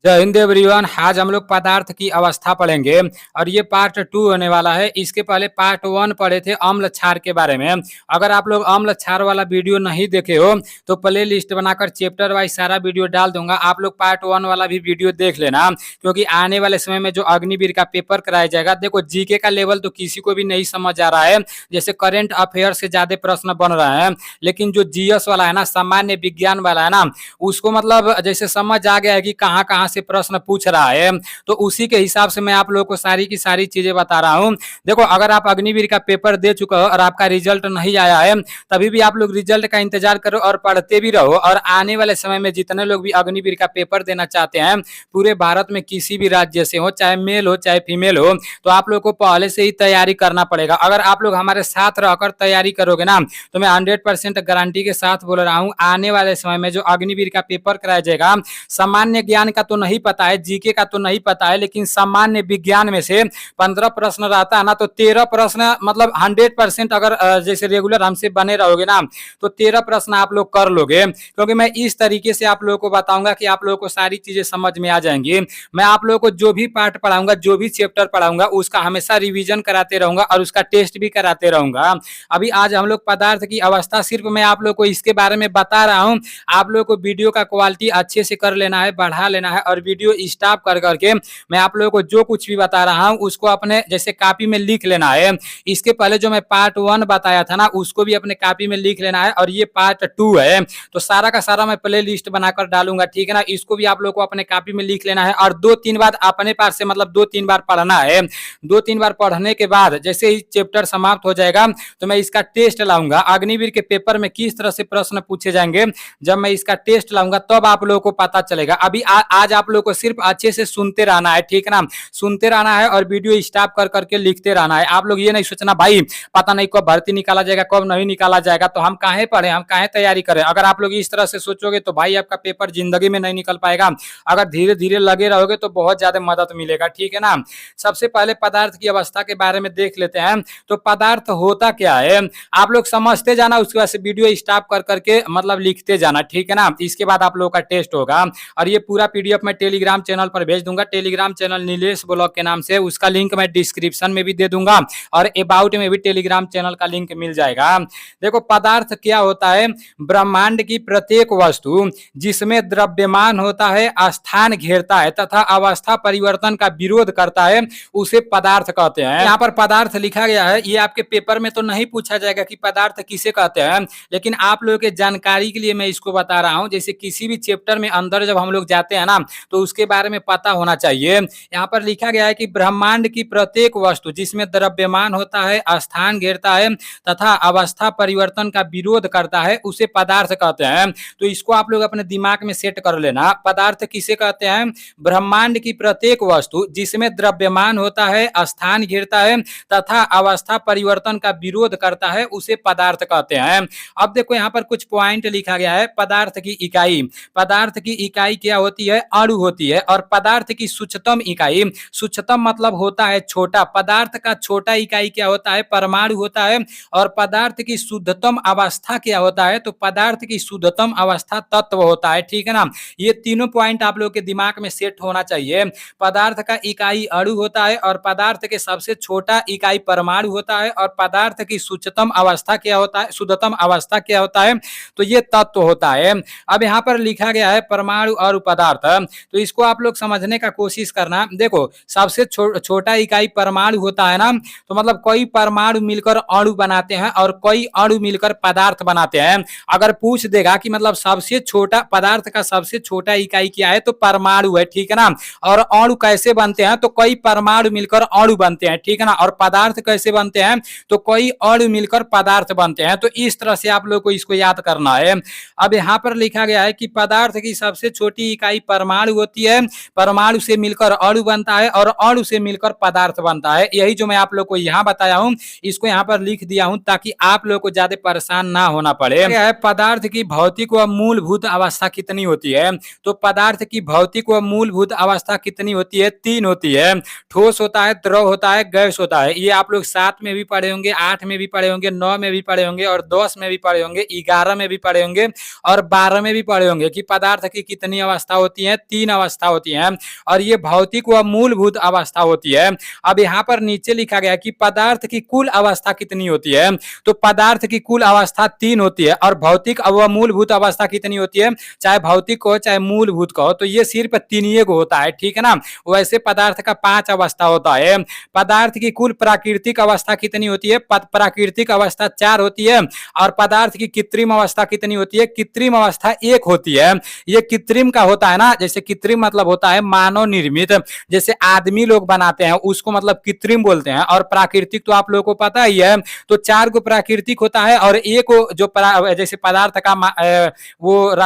जय हिंद एवरीवन। आज हम लोग पदार्थ की अवस्था पढ़ेंगे और ये पार्ट 2 होने वाला है। इसके पहले पार्ट 1 पढ़े थे अम्ल क्षार के बारे में। अगर आप लोग अम्ल क्षार वाला वीडियो नहीं देखे हो तो प्ले लिस्ट बनाकर चैप्टर वाइज सारा वीडियो डाल दूंगा, आप लोग पार्ट 1 वाला भी वीडियो देख लेना, क्योंकि आने वाले समय में जो अग्निवीर का पेपर कराया जाएगा, देखो जीके का लेवल तो किसी को भी नहीं समझ आ रहा है, जैसे करंट अफेयर से ज्यादा प्रश्न बन रहे हैं, लेकिन जो जीएस वाला है ना, सामान्य विज्ञान वाला है ना, उसको मतलब जैसे समझ आ गया है कि कहाँ कहाँ से प्रश्न पूछ रहा है, तो उसी के हिसाब से मैं आप लोगों को सारी की सारी चीजें बता रहा हूँ। देखो, अगर आप अग्निवीर का पेपर दे चुके हो और आपका रिजल्ट नहीं आया है, तभी भी आप लोग रिजल्ट का इंतजार करो और पढ़ते भी रहो। और आने वाले समय में जितने लोग भी अग्निवीर का पेपर देना चाहते हैं, पूरे भारत में किसी भी राज्य से हो, चाहे मेल हो चाहे फीमेल हो, तो आप लोग को पहले से ही तैयारी करना पड़ेगा। अगर आप लोग हमारे साथ रहकर तैयारी करोगे ना, तो मैं 100% गारंटी के साथ बोल रहा हूँ, आने वाले समय में जो अग्निवीर का पेपर कराया जाएगा, सामान्य ज्ञान का तो नहीं पता है, जीके का तो नहीं पता है, लेकिन सामान्य विज्ञान में से 15 प्रश्न रहता है ना, तो 13 प्रश्न मतलब 100% अगर जैसे रेगुलर हमसे बने रहोगे ना, तो 13 प्रश्न आप लोग कर लोगे, क्योंकि मैं इस तरीके से आप लोगों को बताऊंगा कि आप लोगों को सारी चीजें समझ में आ जाएंगी। मैं आप लोगों को जो भी पार्ट पढ़ाऊंगा, जो भी चैप्टर पढ़ाऊंगा, उसका हमेशा रिविजन कराते रहूंगा और उसका टेस्ट भी कराते रहूंगा। अभी आज हम लोग पदार्थ की अवस्था, सिर्फ मैं आप लोग को इसके बारे में बता रहा हूँ। आप लोग को वीडियो का क्वालिटी अच्छे से कर लेना है, बढ़ा लेना है, और वीडियो स्टॉप कर करके मैं आप लोगों को जो कुछ भी बता रहा हूँ उसको अपने जैसे कॉपी में लिख लेना है। इसके पहले जो मैं पार्ट 1 बताया था ना, उसको भी अपने कॉपी में लिख लेना है, और ये पार्ट 2 है, तो सारा का सारा मैं प्ले लिस्ट बनाकर डालूंगा, ठीक है ना। इसको भी आप लोग को अपने कॉपी में लिख लेना है, और 2-3 बार अपने पास से मतलब 2-3 बार पढ़ना है। 2-3 बार पढ़ने के बाद जैसे ही चैप्टर समाप्त हो जाएगा, तो मैं इसका टेस्ट लाऊंगा। अग्निवीर के पेपर में किस तरह से प्रश्न पूछे जाएंगे, जब मैं इसका टेस्ट लाऊंगा तब आप लोगों को पता चलेगा। अभी आज आप लोगों को सिर्फ अच्छे से सुनते रहना है, ठीक है ना, सुनते रहना है और वीडियो स्टॉप कर करके लिखते रहना है। आप लोग ये नहीं सोचना भाई पता नहीं कब भर्ती निकाला जाएगा, कब नहीं निकाला जाएगा, तो हम काहे पढ़े, हम काहे तैयारी करें। अगर आप लोग इस तरह से सोचोगे तो भाई आपका पेपर जिंदगी में नहीं निकल पाएगा। अगर धीरे धीरे लगे रहोगे तो बहुत ज्यादा मदद मिलेगा, ठीक है ना। सबसे पहले पदार्थ की अवस्था के बारे में देख लेते हैं। तो पदार्थ होता क्या है, आप लोग समझते जाना, उसके बाद से वीडियो स्टॉप कर करके मतलब लिखते जाना, ठीक है ना। इसके बाद आप लोगों का टेस्ट होगा, और ये पूरा पीडीएफ मैं टेलीग्राम चैनल पर भेज दूंगा। टेलीग्राम चैनल नीलेश ब्लॉग के नाम से, उसका लिंक मैं डिस्क्रिप्शन में भी दे दूंगा, और अबाउट में भी टेलीग्राम चैनल का लिंक मिल जाएगा। देखो, पदार्थ क्या होता है, ब्रह्मांड की प्रत्येक वस्तु जिसमें द्रव्यमान होता है, स्थान घेरता है तथा अवस्था परिवर्तन का विरोध करता है, उसे पदार्थ कहते हैं। यहाँ पर पदार्थ लिखा गया है, ये आपके पेपर में तो नहीं पूछा जाएगा कि पदार्थ किसे कहते हैं, लेकिन आप लोगों के जानकारी के लिए मैं इसको बता रहा हूँ। जैसे किसी भी चैप्टर में अंदर जब हम लोग जाते हैं ना, तो उसके बारे में पता होना चाहिए। यहाँ पर लिखा गया है कि ब्रह्मांड की प्रत्येक वस्तु जिसमें द्रव्यमान होता है, स्थान घेरता है तथा अवस्था परिवर्तन का विरोध करता है, उसे पदार्थ कहते हैं। तो इसको आप लोग अपने दिमाग में सेट कर लेना। पदार्थ किसे कहते हैं, ब्रह्मांड की प्रत्येक वस्तु जिसमें द्रव्यमान होता है, स्थान घेरता है तथा अवस्था परिवर्तन का विरोध करता है, उसे पदार्थ कहते हैं। अब देखो, यहाँ पर कुछ पॉइंट लिखा गया है। पदार्थ की इकाई, पदार्थ की इकाई क्या होती है, अणु होती है। और पदार्थ की सूक्ष्मतम इकाई, सूक्ष्मतम मतलब होता है छोटा, पदार्थ का छोटा इकाई क्या होता है, परमाणु होता है। और पदार्थ की शुद्धतम अवस्था क्या होता है, तो पदार्थ की शुद्धतम अवस्था तत्व होता है, ठीक है ना। ये तीनों पॉइंट आप लोग के दिमाग में सेट होना चाहिए। पदार्थ का इकाई अणु होता है, और पदार्थ के सबसे छोटा इकाई परमाणु होता है, और पदार्थ की सूक्ष्मतम अवस्था क्या होता है, शुद्धतम अवस्था क्या होता है, तो ये तत्व होता है। अब यहाँ पर लिखा गया है परमाणु और पदार्थ, तो इसको आप लोग समझने का कोशिश करना। देखो, सबसे छोटा इकाई परमाणु होता है ना, तो मतलब कई परमाणु मिलकर अणु बनाते हैं और कई अणु मिलकर पदार्थ बनाते हैं। अगर पूछ देगा कि मतलब सबसे छोटा पदार्थ का सबसे छोटा इकाई क्या है, तो परमाणु है, ठीक है ना। और अणु कैसे बनते हैं, तो कई परमाणु मिलकर अणु बनते हैं, ठीक है ना। और पदार्थ कैसे बनते हैं, तो कई अणु मिलकर पदार्थ बनते हैं। तो इस तरह से आप लोग को इसको याद करना है। अब यहाँ पर लिखा गया है कि पदार्थ की सबसे छोटी इकाई परमाणु होती है, परमाणु से मिलकर अणु बनता है, और अणु से मिलकर पदार्थ बनता है। यही जो मैं आप लोग को यहाँ बताया हूँ, इसको यहाँ पर लिख दिया हूँ ताकि आप लोग को ज्यादा परेशान ना होना पड़े। क्या है, पदार्थ की भौतिक व मूलभूत अवस्था कितनी होती है, तो पदार्थ की भौतिक व मूलभूत अवस्था कितनी होती है, 3 होती है। ठोस होता है, द्रव होता है, गैस होता है। ये आप लोग 7 में भी पढ़े होंगे, 8 में भी पढ़े होंगे, 9 में भी पढ़े होंगे, और 10 में भी पढ़े होंगे, 11 में भी पढ़े होंगे, और 12 में भी पढ़े होंगे कि पदार्थ की कितनी अवस्था होती है, तीन अवस्था होती है और ये भौतिक व मूलभूत अवस्था होती है। अब यहाँ पर नीचे लिखा गया कि पदार्थ की कुल अवस्था कितनी होती है, तो पदार्थ की कुल अवस्था तीन होती है और भौतिक व मूलभूत अवस्था कितनी होती है, चाहे भौतिक हो चाहे मूलभूत का हो, तो ये सिर्फ तीन ही को होता है, ठीक है ना। वैसे पदार्थ का 5 अवस्था होता है। पदार्थ की कुल प्राकृतिक अवस्था कितनी होती है, प्राकृतिक अवस्था 4 होती है और पदार्थ की कृत्रिम अवस्था कितनी होती है, कृत्रिम अवस्था 1 होती है। ये कृत्रिम का होता है ना, जैसे कृत्रिम मतलब होता है मानव निर्मित, जैसे आदमी लोग बनाते हैं उसको मतलब कृत्रिम बोलते हैं, और प्राकृतिक तो आप लोगों को पता ही है। तो 4 को प्राकृतिक होता है और एक जो जैसे पदार्थ का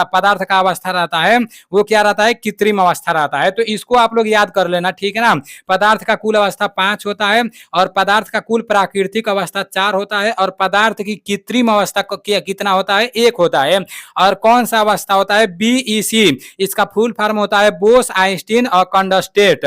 पदार्थ का अवस्था रहता है वो क्या रहता है, कृत्रिम अवस्था रहता है। तो इसको आप लोग याद कर लेना, ठीक है ना। पदार्थ का कुल अवस्था 5 होता है और पदार्थ का कुल प्राकृतिक अवस्था 4 होता है और पदार्थ की कृत्रिम अवस्था कितना होता है, 1 होता है। और कौन सा अवस्था होता है, बीईसी, इसका फुल फॉर्म होता है बोस आइंस्टीन और कंडस्टेट।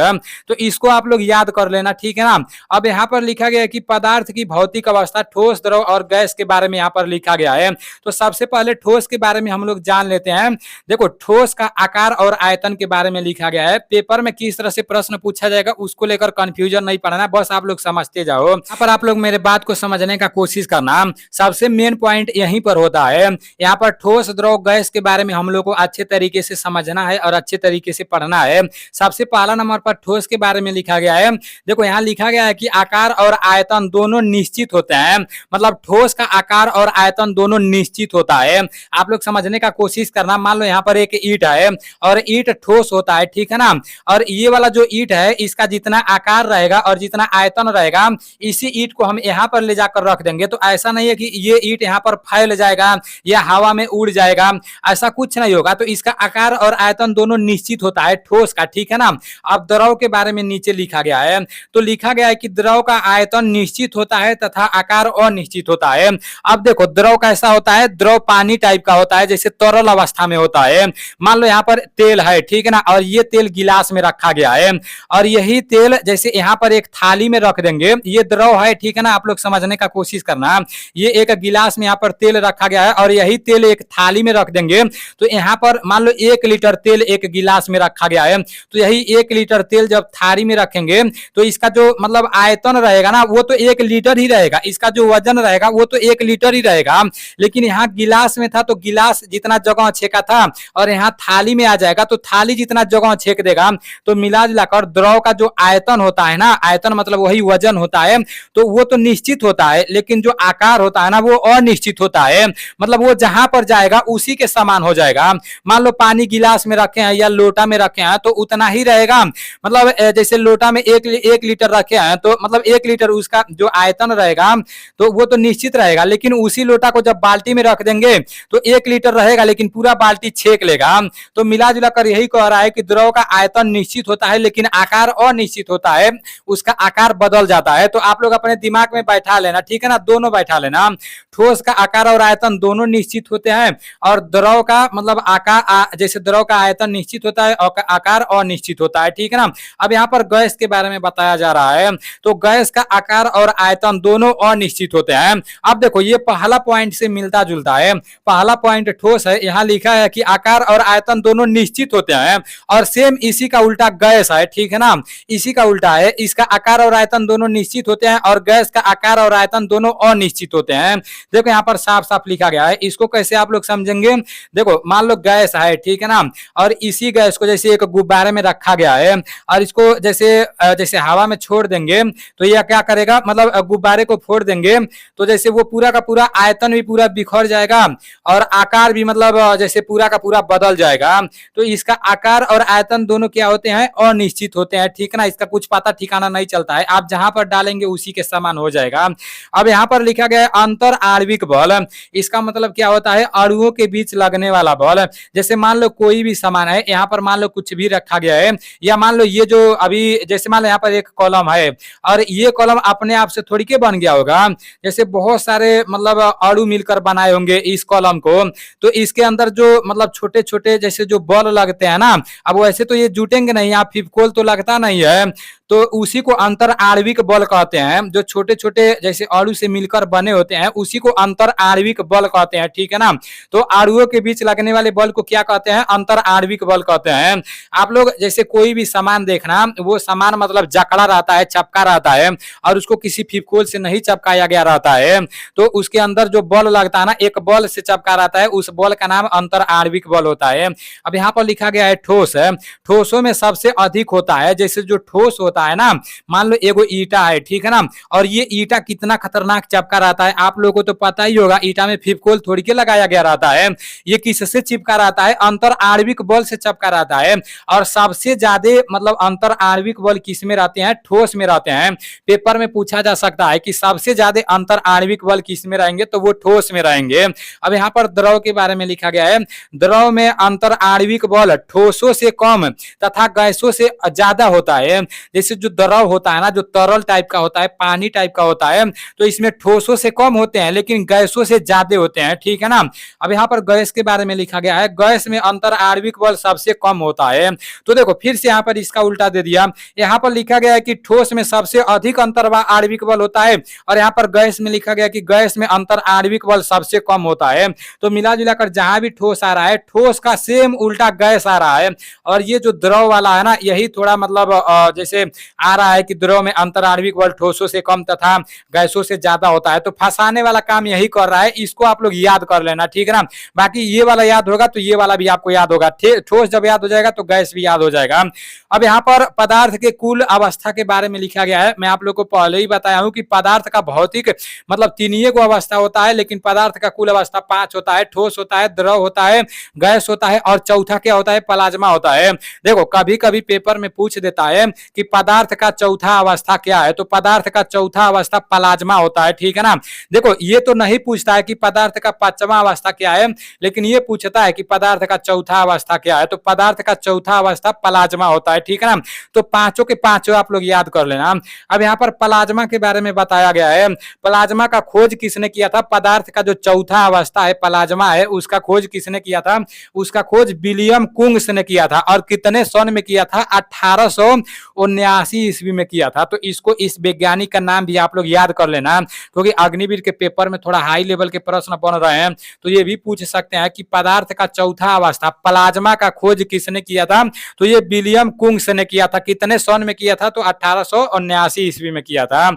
तो इसको आप लोग याद कर लेना, ठीक है ना। अब यहाँ पर लिखा गया है कि पदार्थ की भौतिक अवस्था ठोस, द्रव और गैस के बारे में यहाँ पर लिखा गया है। तो सबसे पहले ठोस के बारे में हम लोग जान लेते हैं। देखो ठोस का आकार और आयतन के बारे में लिखा गया है। पेपर में किस तरह से प्रश्न पूछा जाएगा उसको लेकर कंफ्यूजन नहीं पड़ना, बस आप लोग समझते जाओ। यहाँ पर आप लोग मेरे बात को समझने का कोशिश करना, सबसे मेन पॉइंट यहीं पर होता है। यहाँ पर ठोस, द्रव, गैस के बारे में हम लोग को अच्छे तरीके से समझना है और अच्छे तरीके से पढ़ना है। सबसे पहला नंबर पर ठोस के बारे में लिखा गया है। देखो यहाँ लिखा गया है कि आकार और आयतन दोनों निश्चित होते हैं, मतलब ठोस का आकार और आयतन दोनों निश्चित होता है। आप लोग समझने का कोशिश करना। मान लो यहाँ पर एक ईंट है और ईंट ठोस होता है, ठीक है ना। और ये वाला जो ईंट है इसका जितना आकार रहेगा और जितना आयतन रहेगा, इसी ईंट को हम यहाँ पर ले जाकर रख देंगे। तो ऐसा नहीं है कि ये ईंट यहाँ पर फैल जाएगा या हवा में उड़ जाएगा, ऐसा कुछ नहीं होगा। तो इसका आकार और आयतन दोनों निश्चित होता है ठोस का, ठीक है ना। अब द्रव के बारे में नीचे लिखा गया है। तो लिखा गया है कि द्रव का आयतन निश्चित होता है तथा आकार अनिश्चित होता है। अब देखो द्रव कैसा होता है, द्रव पानी टाइप का होता है, जैसे तरल अवस्था में होता है। मान लो यहाँ पर तेल है, ठीक है ना, और ये तेल गिलास में रखा गया है और यही तेल जैसे यहाँ पर एक थाली में रख देंगे, ये द्रव है, ठीक है ना। आप लोग समझने का कोशिश करना। ये एक गिलास में यहाँ पर तेल रखा गया है और यही तेल एक थाली में रख देंगे। तो यहाँ पर मान लो 1 लीटर तेल एक गिलास में रखा गया है, तो यही 1 लीटर तेल जब थाली में रखेंगे तो इसका जो मतलब आयतन रहेगा ना वो तो 1 लीटर ही रहेगा, इसका जो वजन रहेगा वो तो 1 लीटर ही रहेगा। लेकिन यहाँ गिलास में था तो गिलास जितना जगह छेका था और यहाँ थाली में आ जाएगा तो थाली जितना जगह छेक देगा। तो मिला जुलाकर द्रव का जो आयतन होता है ना, आयतन मतलब वही वजन होता है, तो वो तो निश्चित होता है, लेकिन जो आकार होता है ना वो अनिश्चित होता है, मतलब वो जहां पर जाएगा उसी के समान हो जाएगा। मान लो पानी गिलास में रखे हैं या लोटा में रखे हैं तो उतना ही रहेगा, मतलब जैसे लोटा में 1 लीटर रखे हैं तो मतलब 1 लीटर उसका जो आयतन रहेगा तो वो तो निश्चित रहेगा। लेकिन उसी लोटा को जब बाल्टी में रख देंगे तो 1 लीटर रहेगा लेकिन पूरा बाल्टी छेक लेगा। तो मिला जुला कर यही कह रहा है कि द्रव का आयतन निश्चित होता है लेकिन आकार अनिश्चित होता है, उसका आकार बदल जाता है। तो आप लोग अपने दिमाग में बैठा लेना, ठीक है ना, दोनों बैठा लेना। ठोस का आकार और आयतन दोनों निश्चित होते हैं और द्रव का मतलब आकार जैसे द्रव का आयतन निश्चित होता है और आकार अनिश्चित होता है, ठीक है ना। अब यहाँ पर गैस के बारे में बताया जा रहा है। तो गैस का आकार और आयतन दोनों अनिश्चित होते हैं। अब देखो ये पहला पॉइंट से मिलता जुलता है। पहला पॉइंट ठोस है, यहाँ लिखा है कि आकार और आयतन दोनों निश्चित होते हैं और सेम इसी का उल्टा गैस है, ठीक है ना, इसी का उल्टा है। इसका आकार और आयतन दोनों निश्चित होते हैं और गैस का आकार और आयतन दोनों अनिश्चित होते हैं। देखो यहाँ पर साफ साफ लिखा गया है। इसको कैसे आप लोग समझेंगे, देखो मान लो गैस है, ठीक है ना, और इसी गैस को जैसे एक गुब्बारे में रखा गया है और इसको जैसे हवा में छोड़ देंगे तो यह क्या करेगा, मतलब गुब्बारे को फोड़ देंगे तो जैसे वो पूरा का पूरा आयतन भी पूरा बिखर जाएगा और आकार भी मतलब जैसे पूरा का पूरा बदल जाएगा। तो इसका आकार और आयतन दोनों क्या होते हैं, अनिश्चित होते हैं, ठीक है ना। इसका कुछ पता ठिकाना नहीं चलता है, आप जहां पर डालेंगे उसी के समान हो जाएगा। अब यहाँ पर लिखा गया है अंतर आणविक बल। इसका मतलब क्या होता है, अणुओं के बीच लगने वाला बल। जैसे मान लो कोई भी सामान है, यहाँ पर मान लो कुछ भी रखा गया है, या मान लो ये जो अभी जैसे मान लो यहाँ पर एक कॉलम है और ये कॉलम अपने आप से थोड़ी के बन गया होगा, जैसे बहुत सारे मतलब अणु मिलकर बनाए होंगे इस कॉलम को। तो इसके अंदर जो मतलब छोटे छोटे जैसे जो बल लगते हैं ना, अब वैसे तो ये जुटेंगे नहीं, आप फिपकोल तो लगता नहीं है, तो उसी को अंतर आणविक बल कहते हैं। जो छोटे छोटे जैसे अणु से मिलकर बने होते हैं उसी को अंतर आणविक बल कहते हैं, ठीक है ना। तो अणुओं के बीच लगने वाले बल को क्या कहते हैं, अंतर आणविक बल कहते हैं। आप लोग जैसे कोई भी सामान देखना, वो सामान मतलब जकड़ा रहता है, चपका रहता है और उसको किसी फिकोल से नहीं चपकाया गया रहता है, तो उसके अंदर जो बल लगता है ना, एक बल से चपका रहता है, उस बल का नाम अंतर आणविक बल होता है। अब यहाँ पर लिखा गया है ठोस है, ठोसों में सबसे अधिक होता है। जैसे जो ठोस होता है ना, मान लो एगो ईटा है, ठीक है ना, और ये ईटा कितना खतरनाक चपका रहता है, आप लोगों को तो पता ही होगा। ईटा में फिकोल थोड़ी के लगाया गया रहता है, ये किससे चिपका रहता है, अंतर आणविक बल से चिपका रहता है। और सबसे ज्यादा मतलब अंतर आणविक बल किस में रहते हैं, ठोस में रहते हैं। पेपर में पूछा जा सकता है कि सबसे ज्यादा अंतर आणविक बल किस में रहेंगे, तो वो ठोस में रहेंगे। अब यहाँ पर द्रव के बारे में लिखा गया है, द्रव में अंतर आणविक बल ठोसों से कम तथा गैसों से ज्यादा होता है। जैसे जो द्रव होता है ना, जो तरल टाइप का होता है, पानी टाइप का होता है, तो इसमें ठोसों से कम होते हैं लेकिन गैसों से ज्यादा होते हैं, ठीक है ना। अब यहाँ पर गैस के बारे में लिखा गया है, गैस में अंतर आणविक बल सबसे कम होता है। तो देखो फिर से यहाँ पर इसका उल्टा दे दिया, यहाँ पर लिखा गया है कि ठोस में सबसे अधिक अंतर आणविक बल होता है, और यहाँ पर गैस में लिखा गया कि गैस में अंतर आणविक बल सबसे कम होता है। तो मिला जुलाकर जहां भी ठोस आ रहा है, ठोस का सेम उल्टा गैस आ रहा है। और ये जो द्रव वाला है ना, यही थोड़ा मतलब जैसे आ रहा है कि द्रव में अंतर आणविक बल ठोसों से कम तथा गैसों से ज्यादा होता है। तो फंसाने वाला काम यही कर रहा है, इसको आप लोग याद कर लेना, ठीक है ना। बाकी ये वाला याद होगा तो ये वाला भी आपको याद होगा, ठोस जब याद हो जाएगा तो गैस भी याद हो जाएगा। अब यहाँ पर पदार्थ के कुल अवस्था के बारे में लिखा गया है। मैं आप लोग को पहले ही बताया हूं कि पदार्थ का भौतिक मतलब तीन को अवस्था होता है, लेकिन पदार्थ का कुल अवस्था 5 होता है। ठोस होता है, द्रव होता है, गैस होता है, और चौथा क्या होता है, प्लाज्मा होता है। देखो कभी कभी पेपर में पूछ देता है कि पदार्थ का चौथा अवस्था क्या है, तो पदार्थ का चौथा अवस्था प्लाज्मा होता है, ठीक है ना। देखो ये तो नहीं पूछता है कि पदार्थ का 5वां अवस्था क्या है, लेकिन ये पूछता है कि पदार्थ का चौथा अवस्था क्या है, तो पदार्थ का चौथा अवस्था प्लाज्मा होता है, ठीक है ना। तो पांचों के पांचों आप लोग याद कर लेना। अब यहाँ पर प्लाज्मा के बारे में बताया गया है, प्लाज्मा का खोज किसने किया था, पदार्थ का जो चौथा अवस्था है प्लाज्मा है, उसका खोज किसने किया था, उसका खोज विलियम कुंग्स ने किया था। और कितने सन में किया था, 1879 ईस्वी में किया था। तो इसको, इस वैज्ञानिक का नाम भी आप लोग याद कर लेना, क्योंकि अग्निवीर के पेपर में थोड़ा हाई लेवल के प्रश्न बन रहे हैं, तो ये भी पूछ सकते हैं कि पदार्थ का चौथा अवस्था प्लाज्मा का खोज किसने किया था, तो ये विलियम कुंग्स ने किया था। कितने सन में किया था, तो 1879 ईस्वी में किया था।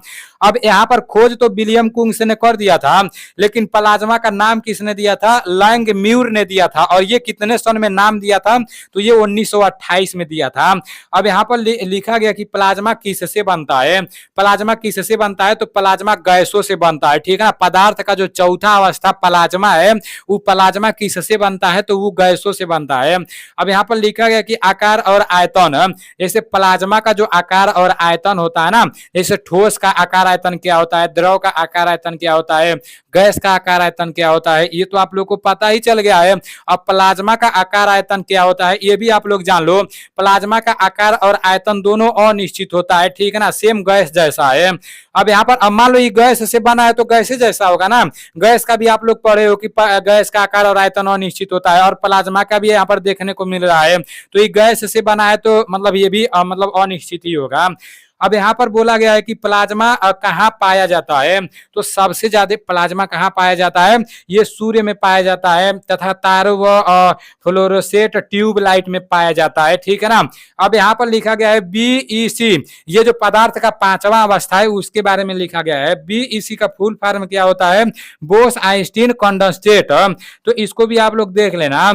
अब यहाँ पर खोज तो विलियम कुंग्स ने कर दिया था, लेकिन प्लाज्मा का नाम किसने दिया था, लैंगम्यूर ने दिया था। और ये कितने सन में नाम दिया था, तो ये 1928 में दिया था। अब यहाँ पर लिखा गया कि प्लाज्मा किससे बनता है, प्लाज्मा किससे बनता है, तो प्लाज्मा गैसों से बनता है, ठीक है ना। पदार्थ का जो चौथा अवस्था प्लाज्मा है, वो प्लाज्मा किससे बनता है, तो वो गैसों से बनता है। अब यहाँ पर लिखा गया कि आकार और आयतन, जैसे प्लाज्मा का जो आकार और आयतन होता है ना, जैसे ठोस का आकार आयतन क्या होता है, द्रव का आकार आयतन क्या होता है, गैस का आकार आयतन क्या होता है, ये तो आप लोग को पता ही चल गया है। अब प्लाज्मा का आकार आयतन क्या होता है, ये भी आप लोग जान लो। प्लाज्मा का आकार और आयतन दोनों अनिश्चित होता है, ठीक है ना, सेम गैस जैसा है। अब यहाँ पर अब मान लो ये गैस से बना है तो गैस जैसा होगा ना, गैस का भी आप लोग पढ़े हो कि गैस का आकार और आयतन अनिश्चित होता है, और प्लाज्मा का भी यहाँ पर देखने को मिल रहा है। तो ये गैस से बना है तो मतलब ये भी मतलब अनिश्चित ही होगा। अब यहाँ पर बोला गया है कि प्लाज्मा कहाँ पाया जाता है, तो सबसे ज्यादा प्लाज्मा कहाँ पाया जाता है, ये सूर्य में पाया जाता है तथा तारों व फ्लोरोसेंट ट्यूब लाइट में पाया जाता है, ठीक है ना। अब यहाँ पर लिखा गया है बीईसी, ये जो पदार्थ का 5वां अवस्था है उसके बारे में लिखा गया है। बीईसी का फुल फॉर्म क्या होता है, बोस आइंस्टीन कंडेंसेट। तो इसको भी आप लोग देख लेना।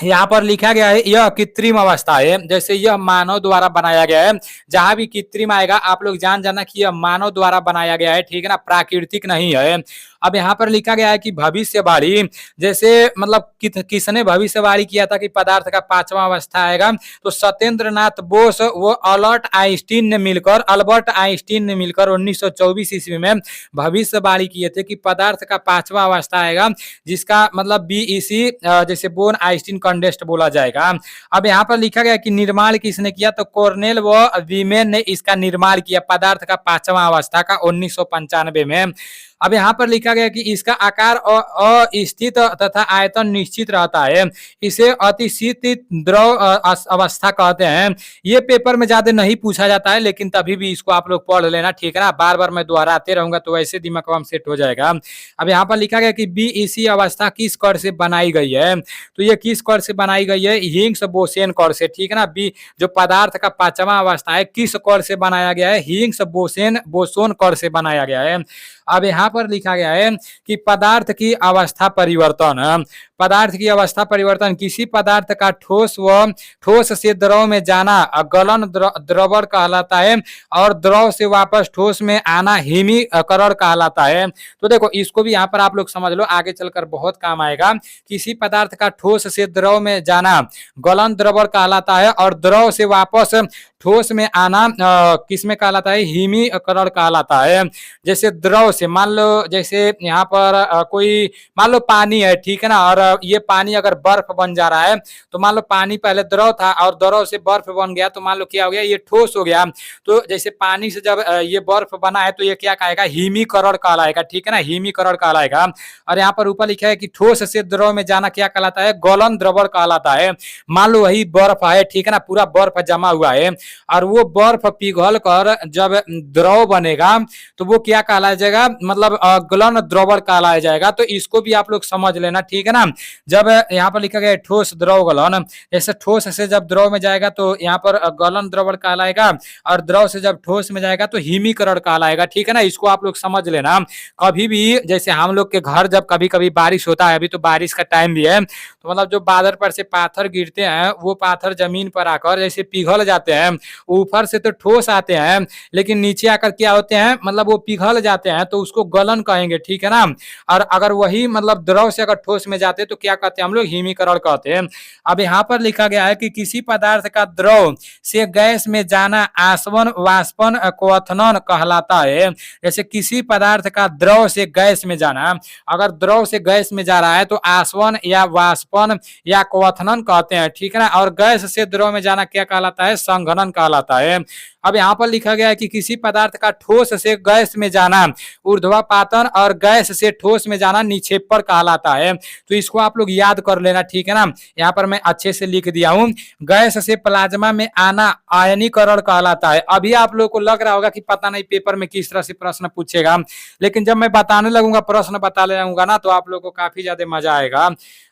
यहाँ पर लिखा गया है यह कृत्रिम अवस्था है, जैसे यह मानव द्वारा बनाया गया है। जहां भी कृत्रिम आएगा आप लोग जान जाना कि यह मानव द्वारा बनाया गया है, ठीक है ना, प्राकृतिक नहीं है। अब यहाँ पर लिखा गया है कि भविष्यवाणी, जैसे मतलब किसने भविष्यवाणी किया था कि पदार्थ का 5वां अवस्था आएगा, तो सत्येंद्र नाथ बोस वो अल्बर्ट आइंस्टीन ने मिलकर 1924 ईस्वी में भविष्यवाणी किए थे कि पदार्थ का 5वां अवस्था आएगा, जिसका मतलब बीईसी जैसे बोन आइंस्टीन कंडेंस्ड बोला जाएगा। अब यहाँ पर लिखा गया कि निर्माण किसने किया, तो कॉर्नेल व वीमेन ने इसका निर्माण किया, पदार्थ का 5वां अवस्था का 1995 में। अब यहाँ पर लिखा गया कि इसका आकार अस्थित तथा आयतन निश्चित रहता है, इसे अतिशीत द्रव अवस्था कहते हैं। ये पेपर में ज्यादा नहीं पूछा जाता है, लेकिन तभी भी इसको आप लोग पढ़ लेना, ठीक है ना। बार बार मैं दोहराते रहूंगा तो वैसे दिमाग में सेट हो जाएगा। अब यहाँ पर लिखा गया कि बी इसी अवस्था किस कण से बनाई गई है, तो ये किस कण से बनाई गई है, हिग्स बोसेन कण से, ठीक है ना। बी जो पदार्थ का पांचवा अवस्था है किस कण से बनाया गया है, हिग्स बोसोन कण से बनाया गया है। अब यहाँ पर लिखा गया है कि पदार्थ की अवस्था परिवर्तन, पदार्थ की अवस्था परिवर्तन किसी पदार्थ का ठोस से द्रव में जाना गलन द्रवण कहलाता है, और द्रव से वापस ठोस में आना हिमीकरण कहलाता है। तो देखो इसको भी यहाँ पर आप लोग समझ लो, आगे चलकर बहुत काम आएगा। किसी पदार्थ का ठोस से द्रव में जाना गलन द्रवण कहलाता है, और द्रव से वापस ठोस में आना किसमें कहलाता है, हिमीकरण कहलाता है। जैसे द्रव से मान लो, जैसे यहाँ पर कोई मान लो पानी है, ठीक है ना, और ये पानी अगर बर्फ बन जा रहा है, तो मान लो पानी पहले द्रव था और द्रव से बर्फ बन गया, तो मान लो क्या हो गया, ये ठोस हो गया। तो जैसे पानी से जब ये बर्फ बना है तो ये क्या कहेगा, हिमीकरण कहलाएगा, ठीक है ना, हिमीकरण कहलाएगा। और यहाँ पर ऊपर लिखा है कि ठोस से द्रव में जाना क्या कहलाता है, गलन द्रवण कहलाता है। मान लो वही बर्फ है, ठीक है ना, पूरा बर्फ जमा हुआ है, और वो बर्फ पिघल कर जब द्रव बनेगा तो वो क्या कहलाया जाएगा, मतलब गलन द्रवण कहलाया जाएगा। तो इसको भी आप लोग समझ लेना, ठीक है ना। जब यहाँ पर लिखा गया ठोस द्रव गलन, जैसे ठोस से जब द्रव में जाएगा तो यहाँ पर गलन द्रवण कहलाएगा, और द्रव से जब ठोस में जाएगा तो हिमीकरण कहलाएगा, ठीक है ना। इसको आप लोग समझ लेना। कभी भी जैसे हम लोग के घर जब कभी कभी बारिश होता है, अभी तो बारिश का टाइम भी है, तो मतलब जो बादल पर से पाथर गिरते हैं वो पाथर जमीन पर आकर जैसे पिघल जाते हैं, ऊपर से तो ठोस आते हैं, लेकिन नीचे आकर क्या होते हैं, मतलब वो पिघल जाते हैं, तो उसको गलन कहेंगे, ठीक है ना। और अगर वही मतलब द्रव से अगर ठोस में जाते तो क्या कहते हैं हम लोग, हिमीकरण कहते हैं। अब यहाँ पर लिखा गया है कि किसी पदार्थ का द्रव से गैस में जाना आसवन वाष्पन क्वथनन कहलाता है। जैसे किसी पदार्थ का द्रव से गैस में जाना, अगर द्रव से गैस में जा रहा है तो आसवन या वाष्पन या क्वथनन कहते हैं, ठीक है ना। और गैस से द्रव में जाना क्या कहलाता है, संघनन कहलाता है। अब यहाँ पर लिखा गया है कि किसी पदार्थ का ठोस से गैस में जाना ऊर्ध्वपातन और गैस से ठोस में जाना निक्षेपण कहलाता है। तो इसको आप लोग याद कर लेना, ठीक है ना। यहाँ पर मैं अच्छे से लिख दिया हूँ, गैस से प्लाज्मा में आना आयनीकरण कहलाता है। अभी आप लोग को लग रहा होगा कि पता नहीं पेपर में किस तरह से प्रश्न पूछेगा, लेकिन जब मैं बताने लगूंगा, प्रश्न बता लगूंगा ना, तो आप लोग को काफी ज्यादा मजा आएगा।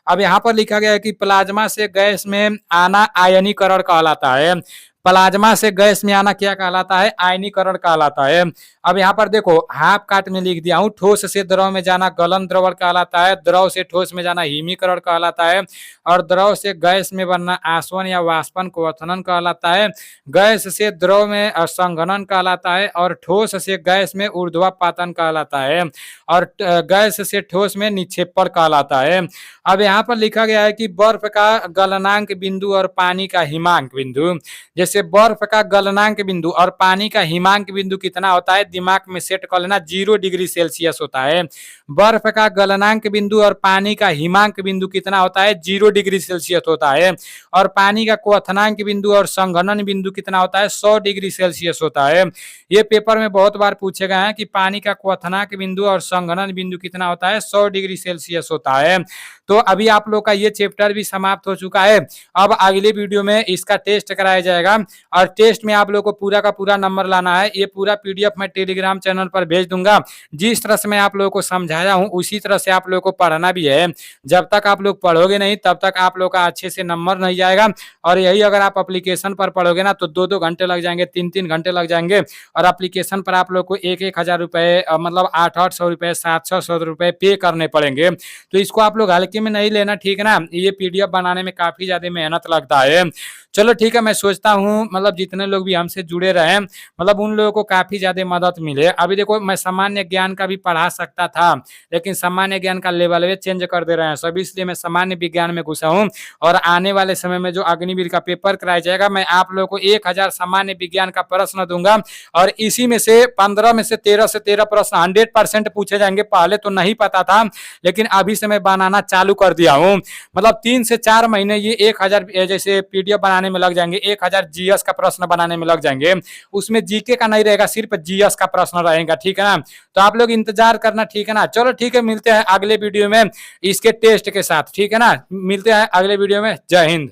अब यहाँ पर लिखा गया है कि प्लाज्मा से गैस में आना आयनीकरण कहलाता है। प्लाज्मा से गैस में आना क्या कहलाता है, आयनीकरण कहलाता है। अब यहाँ पर देखो हाफ काट में लिख दिया हूँ, ठोस से द्रव में जाना गलन द्रवण कहलाता है, द्रव से ठोस में जाना हिमीकरण कहलाता है, और द्रव से गैस में बनना आसवन या वाष्पन क्वथनन कहलाता है, गैस से द्रव में संघनन कहलाता है, और ठोस से गैस में ऊर्ध्वपातन कहलाता है, और गैस से ठोस में निक्षेपण कहलाता है। अब यहाँ पर लिखा गया है कि बर्फ का गलनांक बिंदु और पानी का हिमांक बिंदु, जैसे बर्फ का गलनांक बिंदु और पानी का हिमांक बिंदु कितना होता है, दिमाग में सेट कर लेना, 0 डिग्री सेल्सियस होता है। बर्फ का गलनांक बिंदु और पानी का हिमांक बिंदु कितना होता है, 0 डिग्री सेल्सियस होता है। और पानी का क्वथनांक बिंदु और संघनन बिंदु कितना होता है, 100 डिग्री सेल्सियस होता है। ये पेपर में बहुत बार पूछे गए हैं कि पानी का क्वथनांक बिंदु और संघनन बिंदु कितना होता है, 100 डिग्री सेल्सियस होता है। तो अभी आप लोग का ये चैप्टर भी समाप्त हो चुका है। अब अगले वीडियो में इसका टेस्ट कराया जाएगा, और टेस्ट में आप लोग को पूरा का पूरा नंबर लाना है। ये पूरा पीडीएफ मैं टेलीग्राम चैनल पर भेज दूंगा। जिस तरह से मैं आप लोगों को समझाया हूँ उसी तरह से आप लोगों को पढ़ना भी है। जब तक आप लोग पढ़ोगे नहीं तब तक आप लोग का अच्छे से नंबर नहीं जाएगा। और यही अगर आप एप्लीकेशन पर पढ़ोगे ना तो 2-2 घंटे लग जाएंगे, 3-3 घंटे लग जाएंगे। और एप्लीकेशन पर आप लोग को 1-1 हजार रुपए, मतलब 800-800 रुपए, 700 रुपए पे करने पड़ेंगे। तो इसको आप लोग हल्के में नहीं लेना, ठीक है ना। ये पीडीएफ बनाने में काफी ज्यादा मेहनत लगता है। चलो ठीक है, मैं सोचता हूँ मतलब जितने लोग भी हमसे जुड़े रहे, मतलब उन लोगों को काफी ज्यादा मदद मिले। अभी देखो मैं सामान्य ज्ञान का भी पढ़ा सकता था, लेकिन सामान्य ज्ञान का लेवल वे चेंज कर दे रहे हैं सब, इसलिए मैं सामान्य विज्ञान में घुसा हूँ। और आने वाले समय में जो अग्निवीर का पेपर कराया जाएगा, मैं आप लोगों को 1000 सामान्य विज्ञान का प्रश्न दूंगा, और इसी में से 15 में से 13 प्रश्न 100% पूछे जाएंगे। पहले तो नहीं पता था, लेकिन अभी से मैं बनाना चालू कर दिया हूँ। मतलब 3 से 4 महीने ये 1000 जैसे पीडीएफ बनाने में लग जाएंगे, 1000 जीएस का प्रश्न बनाने में लग जाएंगे। उसमें जीके का नहीं रहेगा, सिर्फ जीएस का प्रश्न रहेगा, ठीक है ना। तो आप लोग इंतजार करना, ठीक है ना। चलो ठीक है, मिलते हैं अगले वीडियो में इसके टेस्ट के साथ, ठीक है ना। मिलते हैं अगले वीडियो में। जय हिंद।